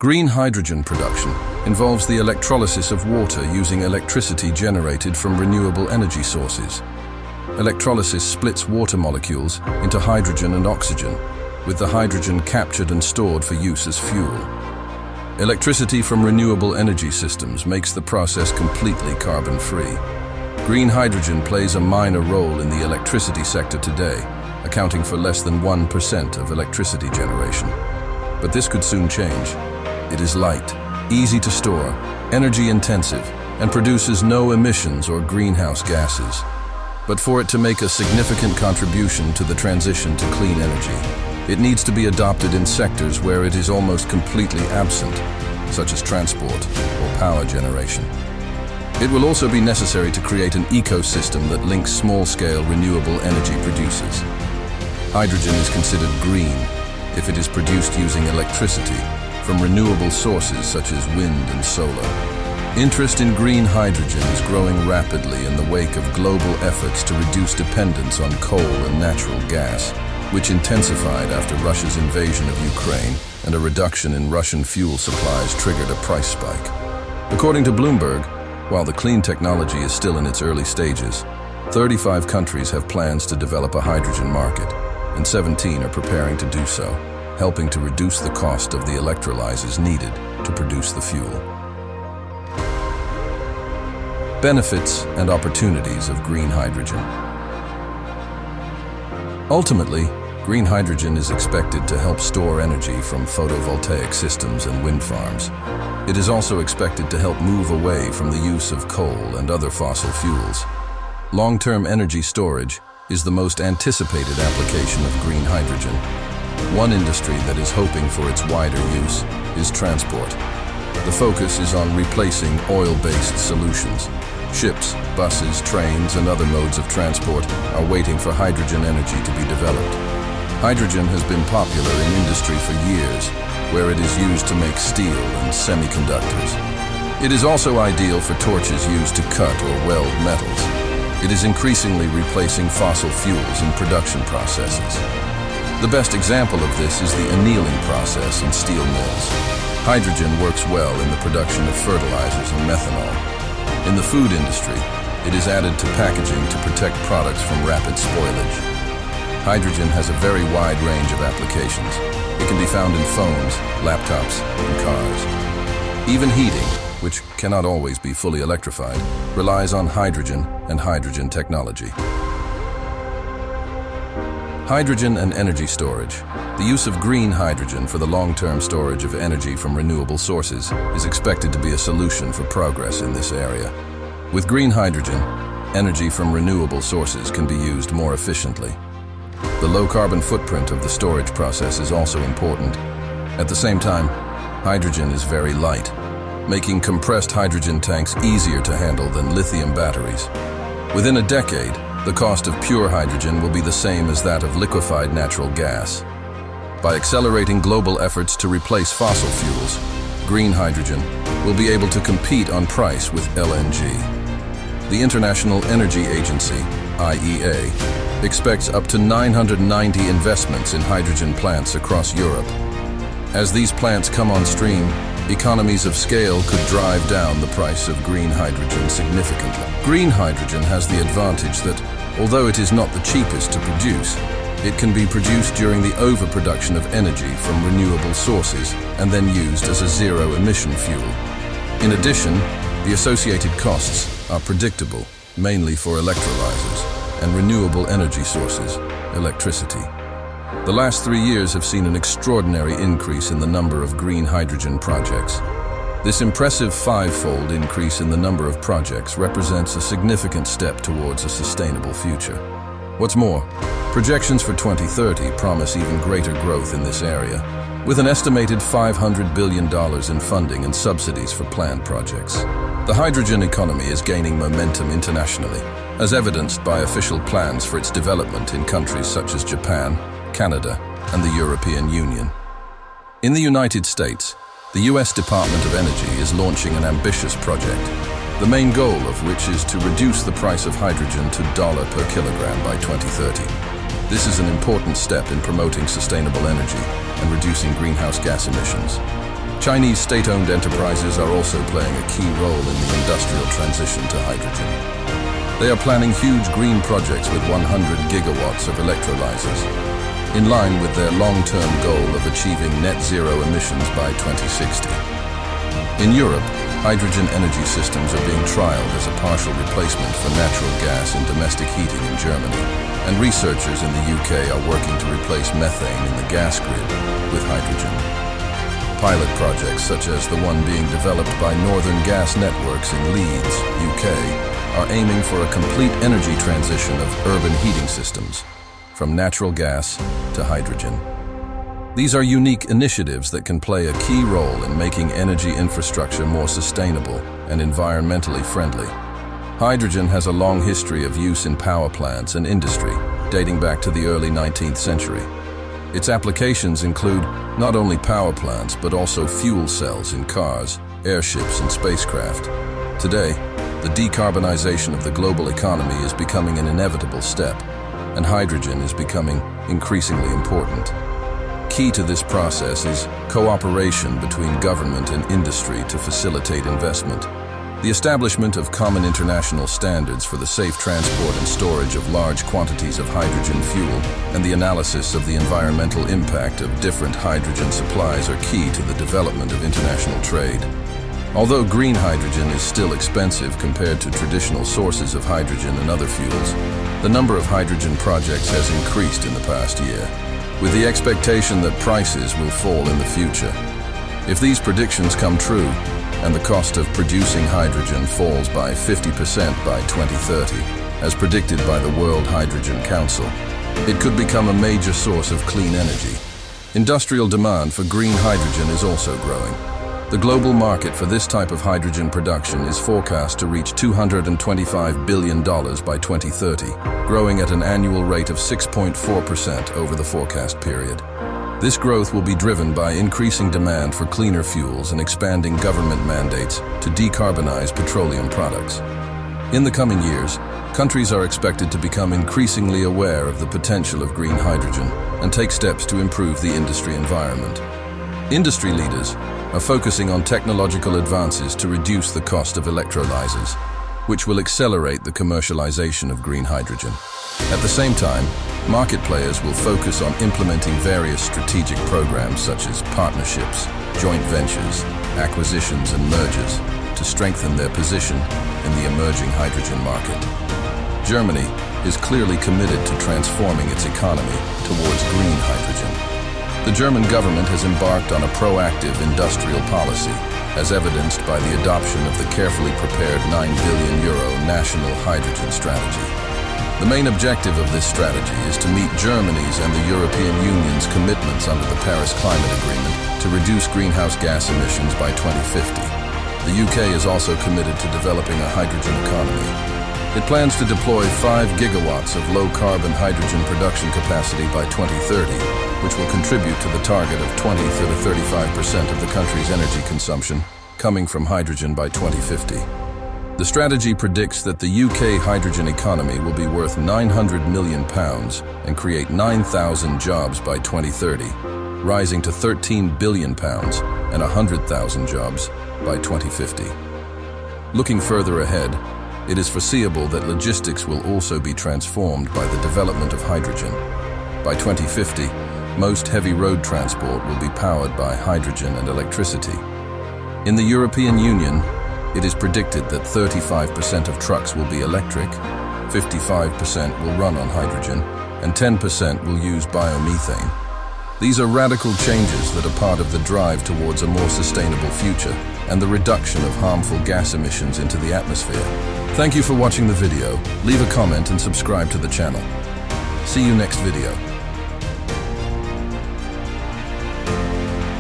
Green hydrogen production involves the electrolysis of water using electricity generated from renewable energy sources. Electrolysis splits water molecules into hydrogen and oxygen, with the hydrogen captured and stored for use as fuel. Electricity from renewable energy systems makes the process completely carbon-free. Green hydrogen plays a minor role in the electricity sector today, accounting for less than 1% of electricity generation. But this could soon change. It is light, easy to store, energy-intensive, and produces no emissions or greenhouse gases. But for it to make a significant contribution to the transition to clean energy, it needs to be adopted in sectors where it is almost completely absent, such as transport or power generation. It will also be necessary to create an ecosystem that links small-scale renewable energy producers. Hydrogen is considered green if it is produced using electricity from renewable sources such as wind and solar. Interest in green hydrogen is growing rapidly in the wake of global efforts to reduce dependence on coal and natural gas, which intensified after Russia's invasion of Ukraine, and a reduction in Russian fuel supplies triggered a price spike. According to Bloomberg, while the clean technology is still in its early stages, 35 countries have plans to develop a hydrogen market, and 17 are preparing to do so, helping to reduce the cost of the electrolyzers needed to produce the fuel. Benefits and opportunities of green hydrogen. Ultimately, green hydrogen is expected to help store energy from photovoltaic systems and wind farms. It is also expected to help move away from the use of coal and other fossil fuels. Long-term energy storage is the most anticipated application of green hydrogen. One industry that is hoping for its wider use is transport. The focus is on replacing oil-based solutions. Ships, buses, trains, and other modes of transport are waiting for hydrogen energy to be developed. Hydrogen has been popular in industry for years, where it is used to make steel and semiconductors. It is also ideal for torches used to cut or weld metals. It is increasingly replacing fossil fuels in production processes. The best example of this is the annealing process in steel mills. Hydrogen works well in the production of fertilizers and methanol. In the food industry, it is added to packaging to protect products from rapid spoilage. Hydrogen has a very wide range of applications. It can be found in phones, laptops, and cars. Even heating, which cannot always be fully electrified, relies on hydrogen and hydrogen technology. Hydrogen and energy storage. The use of green hydrogen for the long-term storage of energy from renewable sources is expected to be a solution for progress in this area. With green hydrogen, energy from renewable sources can be used more efficiently. The low-carbon footprint of the storage process is also important. At the same time, hydrogen is very light, making compressed hydrogen tanks easier to handle than lithium batteries. Within a decade, the cost of pure hydrogen will be the same as that of liquefied natural gas. By accelerating global efforts to replace fossil fuels, green hydrogen will be able to compete on price with LNG. The International Energy Agency, IEA, expects up to 990 investments in hydrogen plants across Europe. As these plants come on stream, economies of scale could drive down the price of green hydrogen significantly. Green hydrogen has the advantage that, although it is not the cheapest to produce, it can be produced during the overproduction of energy from renewable sources and then used as a zero-emission fuel. In addition, the associated costs are predictable, mainly for electrolyzers and renewable energy sources, electricity. The last 3 years have seen an extraordinary increase in the number of green hydrogen projects. This impressive 5-fold increase in the number of projects represents a significant step towards a sustainable future. What's more, projections for 2030 promise even greater growth in this area, with an estimated $500 billion in funding and subsidies for planned projects. The hydrogen economy is gaining momentum internationally, as evidenced by official plans for its development in countries such as Japan, Canada, and the European Union. In the United States, the U.S. Department of Energy is launching an ambitious project, the main goal of which is to reduce the price of hydrogen to $1 per kilogram by 2030. This is an important step in promoting sustainable energy and reducing greenhouse gas emissions. Chinese state-owned enterprises are also playing a key role in the industrial transition to hydrogen. They are planning huge green projects with 100 gigawatts of electrolyzers, in line with their long-term goal of achieving net zero emissions by 2060. In Europe, hydrogen energy systems are being trialed as a partial replacement for natural gas in domestic heating in Germany, and researchers in the UK are working to replace methane in the gas grid with hydrogen. Pilot projects such as the one being developed by Northern Gas Networks in Leeds, UK, are aiming for a complete energy transition of urban heating systems, from natural gas to hydrogen. These are unique initiatives that can play a key role in making energy infrastructure more sustainable and environmentally friendly. Hydrogen has a long history of use in power plants and industry, dating back to the early 19th century. Its applications include not only power plants, but also fuel cells in cars, airships, and spacecraft. Today, the decarbonization of the global economy is becoming an inevitable step, and hydrogen is becoming increasingly important. Key to this process is cooperation between government and industry to facilitate investment. The establishment of common international standards for the safe transport and storage of large quantities of hydrogen fuel and the analysis of the environmental impact of different hydrogen supplies are key to the development of international trade. Although green hydrogen is still expensive compared to traditional sources of hydrogen and other fuels, the number of hydrogen projects has increased in the past year, with the expectation that prices will fall in the future. If these predictions come true, and the cost of producing hydrogen falls by 50% by 2030, as predicted by the World Hydrogen Council, it could become a major source of clean energy. Industrial demand for green hydrogen is also growing. The global market for this type of hydrogen production is forecast to reach $225 billion by 2030, growing at an annual rate of 6.4% over the forecast period. This growth will be driven by increasing demand for cleaner fuels and expanding government mandates to decarbonize petroleum products. In the coming years, countries are expected to become increasingly aware of the potential of green hydrogen and take steps to improve the industry environment. Industry leaders are focusing on technological advances to reduce the cost of electrolyzers, which will accelerate the commercialization of green hydrogen. At the same time, market players will focus on implementing various strategic programs such as partnerships, joint ventures, acquisitions, and mergers to strengthen their position in the emerging hydrogen market. Germany is clearly committed to transforming its economy towards green hydrogen. The German government has embarked on a proactive industrial policy, as evidenced by the adoption of the carefully prepared €9 billion national hydrogen strategy. The main objective of this strategy is to meet Germany's and the European Union's commitments under the Paris Climate Agreement to reduce greenhouse gas emissions by 2050. The UK is also committed to developing a hydrogen economy. It plans to deploy 5 gigawatts of low-carbon hydrogen production capacity by 2030, which will contribute to the target of 20 to 35% of the country's energy consumption coming from hydrogen by 2050. The strategy predicts that the UK hydrogen economy will be worth £900 million and create 9,000 jobs by 2030, rising to £13 billion and 100,000 jobs by 2050. Looking further ahead, it is foreseeable that logistics will also be transformed by the development of hydrogen. By 2050, most heavy road transport will be powered by hydrogen and electricity. In the European Union, it is predicted that 35% of trucks will be electric, 55% will run on hydrogen, and 10% will use biomethane. These are radical changes that are part of the drive towards a more sustainable future and the reduction of harmful gas emissions into the atmosphere. Thank you for watching the video. Leave a comment and subscribe to the channel. See you next video.